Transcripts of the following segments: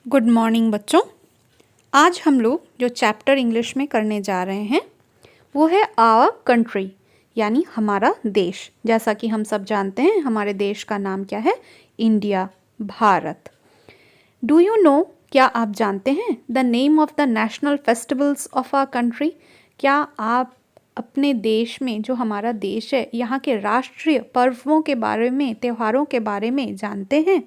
Good morning बच्चों। आज हम लोग जो चैप्टर इंग्लिश में करने जा रहे हैं वो है आवर कंट्री, यानी हमारा देश। जैसा कि हम सब जानते हैं हमारे देश का नाम क्या है? India, Bharat. Do you know, क्या आप जानते हैं the name of the national festivals of our country? क्या आप अपने देश में, जो हमारा देश है, यहाँ के राष्ट्रीय पर्वों के बारे में, त्योहारों के बारे में जानते हैं?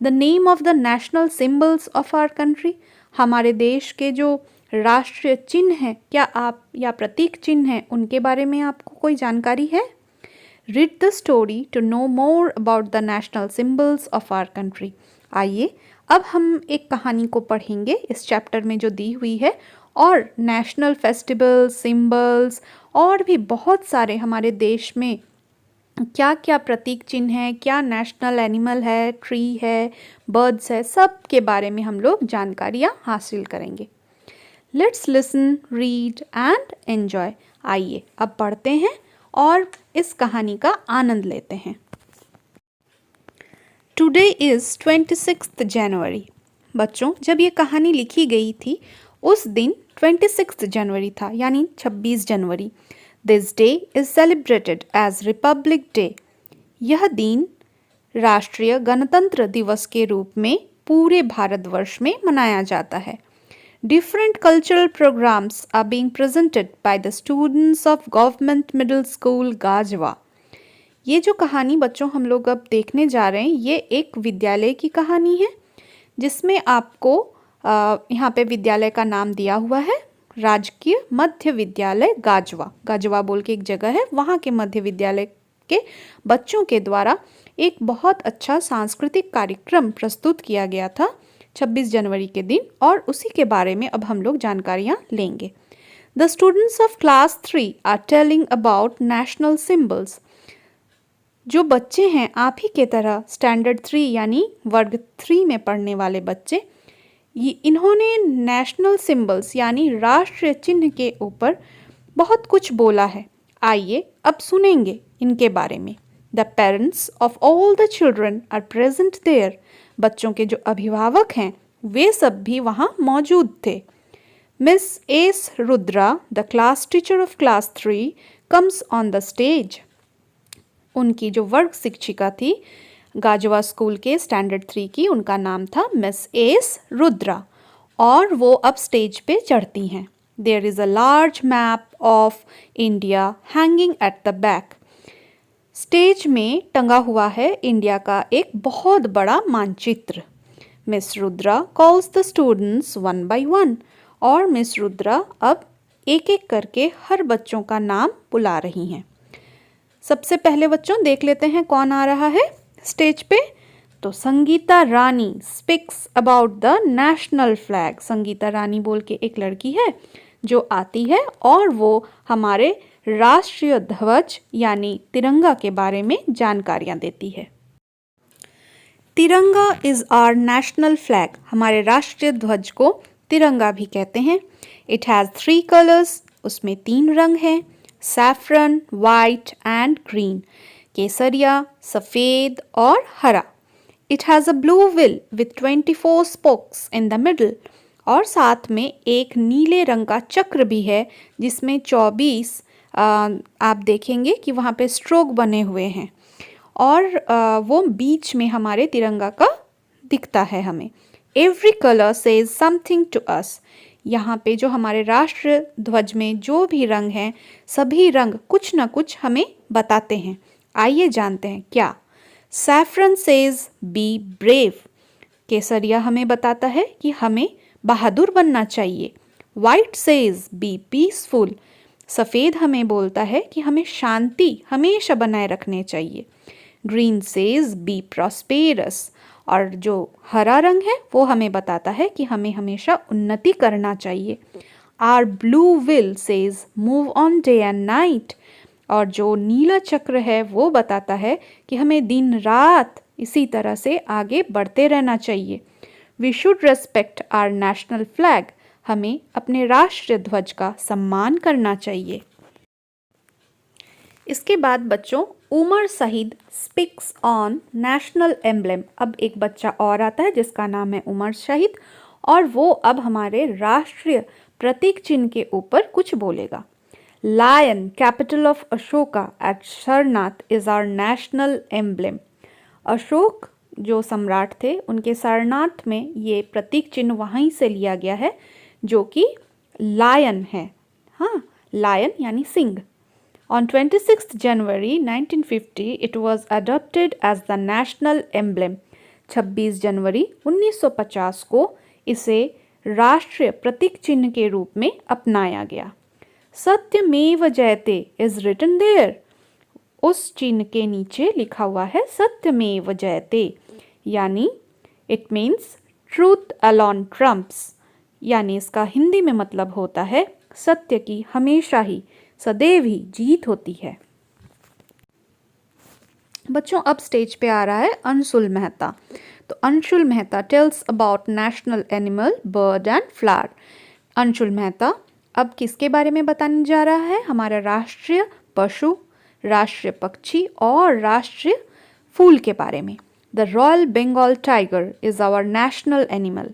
The name of the national symbols of our country, हमारे देश के जो राष्ट्रीय चिन्ह हैं, क्या आप या प्रतीक चिन्ह हैं, उनके बारे में आपको कोई जानकारी है? Read the story to know more about the national symbols of our country. आइए अब हम एक कहानी को पढ़ेंगे इस चैप्टर में जो दी हुई है, और नेशनल फेस्टिवल्स, सिम्बल्स और भी बहुत सारे हमारे देश में क्या क्या प्रतीक चिन्ह है, क्या नेशनल एनिमल है, ट्री है, बर्ड्स है, सब के बारे में हम लोग जानकारियाँ हासिल करेंगे। Let's listen, read and enjoy. आइए अब पढ़ते हैं और इस कहानी का आनंद लेते हैं। टुडे इज़ 26 जनवरी। बच्चों, जब ये कहानी लिखी गई थी उस दिन 26 जनवरी था, यानी 26 जनवरी। This day is celebrated as Republic Day. यह दिन राष्ट्रीय गणतंत्र दिवस के रूप में पूरे भारतवर्ष में मनाया जाता है। Different cultural programs are being presented by the students of Government Middle School गाजवा। ये जो कहानी बच्चों हम लोग अब देखने जा रहे हैं, ये एक विद्यालय की कहानी है जिसमें आपको यहाँ पे विद्यालय का नाम दिया हुआ है, राजकीय मध्य विद्यालय गाजवा। गाजवा बोल के एक जगह है, वहाँ के मध्य विद्यालय के बच्चों के द्वारा एक बहुत अच्छा सांस्कृतिक कार्यक्रम प्रस्तुत किया गया था 26 जनवरी के दिन, और उसी के बारे में अब हम लोग जानकारियाँ लेंगे। The students of class 3 are telling about national symbols. जो बच्चे हैं आप ही के तरह स्टैंडर्ड 3 यानी वर्ग 3 में पढ़ने वाले बच्चे, इन्होंने नेशनल सिम्बल्स यानी राष्ट्रीय चिन्ह के ऊपर बहुत कुछ बोला है। आइए अब सुनेंगे इनके बारे में। The parents of all the children are present there. बच्चों के जो अभिभावक हैं वे सब भी वहाँ मौजूद थे। Miss S Rudra, the class teacher of class 3, comes on the stage. उनकी जो वर्ग शिक्षिका थी गाजवा स्कूल के स्टैंडर्ड 3 की, उनका नाम था मिस एस रुद्रा, और वो अब स्टेज पे चढ़ती हैं। There is a large map of India hanging at the back. Stage में टंगा हुआ है इंडिया का एक बहुत बड़ा मानचित्र। Miss Rudra calls the students one by one, और मिस रुद्रा अब एक एक करके हर बच्चों का नाम बुला रही हैं। सबसे पहले बच्चों देख लेते हैं कौन आ रहा है स्टेज पे। तो Sangeeta Rani speaks about the national flag. Sangeeta Rani बोल के एक लड़की है जो आती है और वो हमारे राष्ट्रीय ध्वज यानी तिरंगा के बारे में जानकारियाँ देती है। तिरंगा इज़ आवर नेशनल फ्लैग। हमारे राष्ट्रीय ध्वज को तिरंगा भी कहते हैं। It has 3 colours. उसमें 3 रंग हैं, सैफरन, वाइट एंड ग्रीन। केसरिया, सफ़ेद और हरा। It has a blue will with 24 spokes in the middle. और साथ में एक नीले रंग का चक्र भी है जिसमें 24 आप देखेंगे कि वहाँ पे स्ट्रोक बने हुए हैं, और वो बीच में हमारे तिरंगा का दिखता है हमें। Every colour says something to us. यहाँ पे जो हमारे राष्ट्र ध्वज में जो भी रंग हैं, सभी रंग कुछ न कुछ हमें बताते हैं। आइए जानते हैं क्या। Saffron says be brave. केसरिया हमें बताता है कि हमें बहादुर बनना चाहिए। White says be peaceful. सफ़ेद हमें बोलता है कि हमें शांति हमेशा बनाए रखने चाहिए। Green says be prosperous. और जो हरा रंग है वो हमें बताता है कि हमें हमेशा उन्नति करना चाहिए। Or blue will says move on day and night. और जो नीला चक्र है वो बताता है कि हमें दिन रात इसी तरह से आगे बढ़ते रहना चाहिए। We should respect our national flag. हमें अपने राष्ट्रीय ध्वज का सम्मान करना चाहिए। इसके बाद बच्चों उमर शहीद स्पीक्स ऑन नेशनल एम्बलम। अब एक बच्चा और आता है जिसका नाम है उमर शहीद और वो अब हमारे राष्ट्रीय प्रतीक चिन्ह के ऊपर कुछ बोलेगा। Lion capital of Ashoka at Sarnath is our national emblem. Ashok जो सम्राट थे उनके सारनाथ में ये प्रतीक चिन्ह वहीं से लिया गया है जो कि लायन है। हाँ, लायन यानी Singh. On 26th January 1950, it was adopted as the national emblem. 26 जनवरी 1950 को इसे राष्ट्रीय प्रतीक चिन्ह के रूप में अपनाया गया। सत्यमेव जयते इज रिटन देयर। उस चिन्ह के नीचे लिखा हुआ है सत्यमेव जयते, यानी it means truth alone Trump's, यानी इसका हिंदी में मतलब होता है सत्य की हमेशा ही सदैव ही जीत होती है। बच्चों अब स्टेज पे आ रहा है अंशुल मेहता। तो Anshul Mehta tells about national animal bird and flower. Anshul Mehta अब किसके बारे में बताने जा रहा है? हमारा राष्ट्रीय पशु, राष्ट्रीय पक्षी और राष्ट्रीय फूल के बारे में। The royal Bengal tiger is our national animal.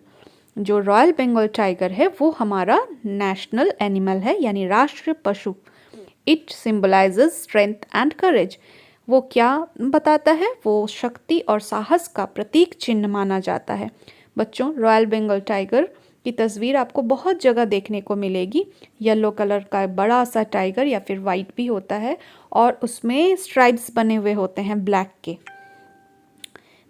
जो रॉयल बंगाल टाइगर है वो हमारा नेशनल एनिमल है, यानी राष्ट्रीय पशु। It symbolises strength and courage. वो क्या बताता है? वो शक्ति और साहस का प्रतीक चिन्ह माना जाता है। बच्चों रॉयल बंगाल टाइगर की तस्वीर आपको बहुत जगह देखने को मिलेगी। येलो कलर का बड़ा सा टाइगर या फिर वाइट भी होता है और उसमें स्ट्राइप्स बने हुए होते हैं ब्लैक के।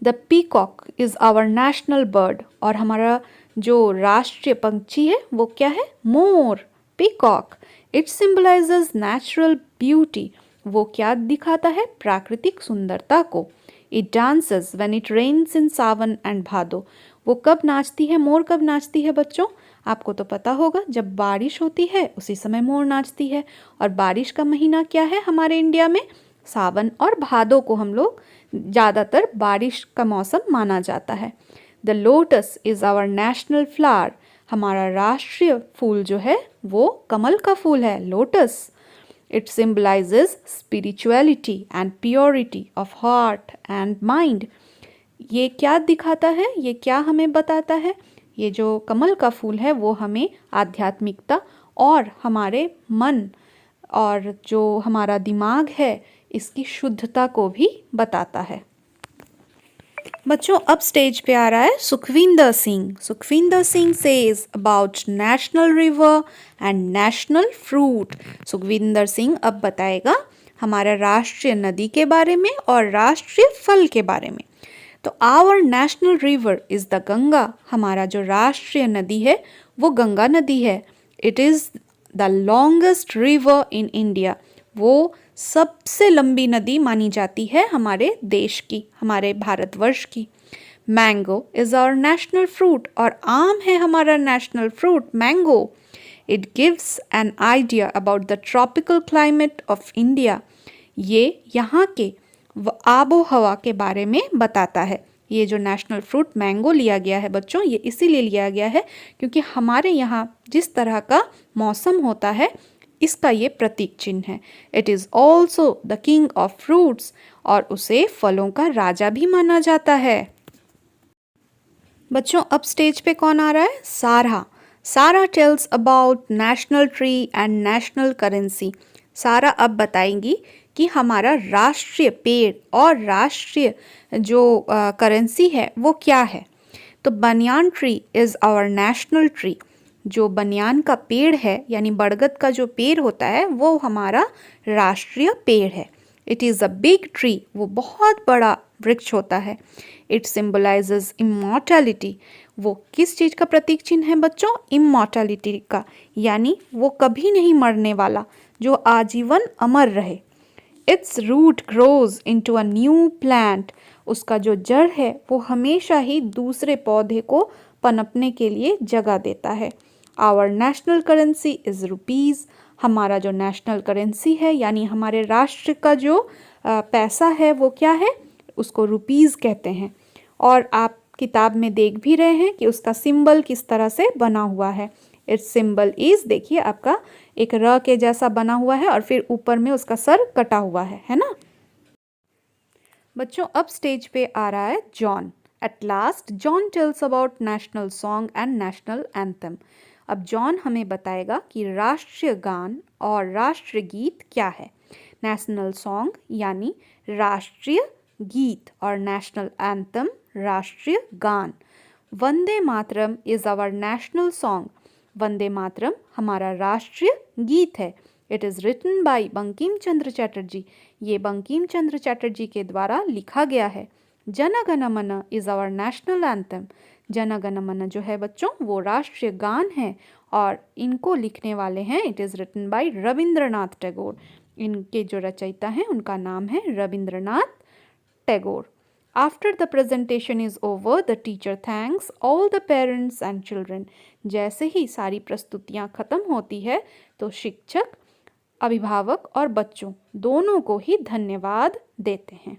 The peacock is our national bird. और हमारा जो राष्ट्रीय पंछी है वो क्या है? मोर, peacock. It symbolizes natural beauty. वो क्या दिखाता है? प्राकृतिक सुंदरता को। It dances when it rains in Sawan and Bhado. वो कब नाचती है? मोर कब नाचती है बच्चों? आपको तो पता होगा, जब बारिश होती है उसी समय मोर नाचती है। और बारिश का महीना क्या है हमारे इंडिया में? सावन और भादो को हम लोग ज़्यादातर बारिश का मौसम माना जाता है। The lotus is our national flower. हमारा राष्ट्रीय फूल जो है वो कमल का फूल है, lotus. It symbolises spirituality and purity of heart and mind. ये क्या दिखाता है? ये क्या हमें बताता है? ये जो कमल का फूल है वो हमें आध्यात्मिकता और हमारे मन और जो हमारा दिमाग है इसकी शुद्धता को भी बताता है। बच्चों अब स्टेज पे आ रहा है Sukhwinder Singh. Sukhwinder Singh says about national river and national fruit. Sukhwinder Singh अब बताएगा हमारा राष्ट्रीय नदी के बारे में और राष्ट्रीय फल के बारे में। तो our national river is the Ganga. हमारा जो राष्ट्रीय नदी है वो गंगा नदी है। It is the longest river in India. वो सबसे लंबी नदी मानी जाती है हमारे देश की, हमारे भारतवर्ष की। Mango is our national fruit. और आम है हमारा national fruit mango. It gives an idea about the tropical climate of India. ये यहाँ के आबो हवा के बारे में बताता है। ये जो नेशनल फ्रूट मैंगो लिया गया है बच्चों, ये इसीलिए लिया गया है क्योंकि हमारे यहाँ जिस तरह का मौसम होता है इसका ये प्रतीक चिन्ह है। It is also the king of fruits. और उसे फलों का राजा भी माना जाता है। बच्चों अब स्टेज पे कौन आ रहा है? सारा। सारा tells about national tree and national currency. सारा अब बताएंगी कि हमारा राष्ट्रीय पेड़ और राष्ट्रीय जो करेंसी है वो क्या है। तो banyan tree is our national tree. जो बनियान का पेड़ है यानी बरगद का जो पेड़ होता है वो हमारा राष्ट्रीय पेड़ है। It is a big tree. वो बहुत बड़ा वृक्ष होता है। It symbolises immortality. वो किस चीज़ का प्रतीक चिन्ह है बच्चों? इमॉर्टैलिटी का, यानी वो कभी नहीं मरने वाला, जो आजीवन अमर रहे। Its root grows into a new plant. उसका जो जड़ है वो हमेशा ही दूसरे पौधे को पनपने के लिए जगह देता है। Our national currency is rupees. हमारा जो नेशनल करेंसी है यानी हमारे राष्ट्र का जो पैसा है वो क्या है? उसको रुपीज़ कहते हैं। और आप किताब में देख भी रहे हैं कि उसका सिंबल किस तरह से बना हुआ है। इट्स सिंबल इज़, देखिए आपका एक र के जैसा बना हुआ है और फिर ऊपर में उसका सर कटा हुआ है ना। बच्चों अब स्टेज पे आ रहा है John. At last John tells about national song and national anthem. अब जॉन हमें बताएगा कि राष्ट्रीय गान और राष्ट्रीय गीत क्या है। नेशनल सॉन्ग यानी राष्ट्रीय गीत और नेशनल एंथम राष्ट्रीय गान। Vande Mataram is our national song. Vande Mataram हमारा राष्ट्रीय गीत है। It is written by Bankim Chandra Chatterjee. ये बंकिम चंद्र चटर्जी के द्वारा लिखा गया है। जन गण मन is our national anthem. Jana Gana मन जो है बच्चों वो राष्ट्रीय गान है और इनको लिखने वाले हैं it is written by Rabindranath Tagore. इनके जो रचयिता हैं उनका नाम है Rabindranath Tagore. After the presentation is over, the teacher thanks all the parents and children. जैसे ही सारी प्रस्तुतियाँ खत्म होती है तो शिक्षक, अभिभावक और बच्चों दोनों को ही धन्यवाद देते हैं।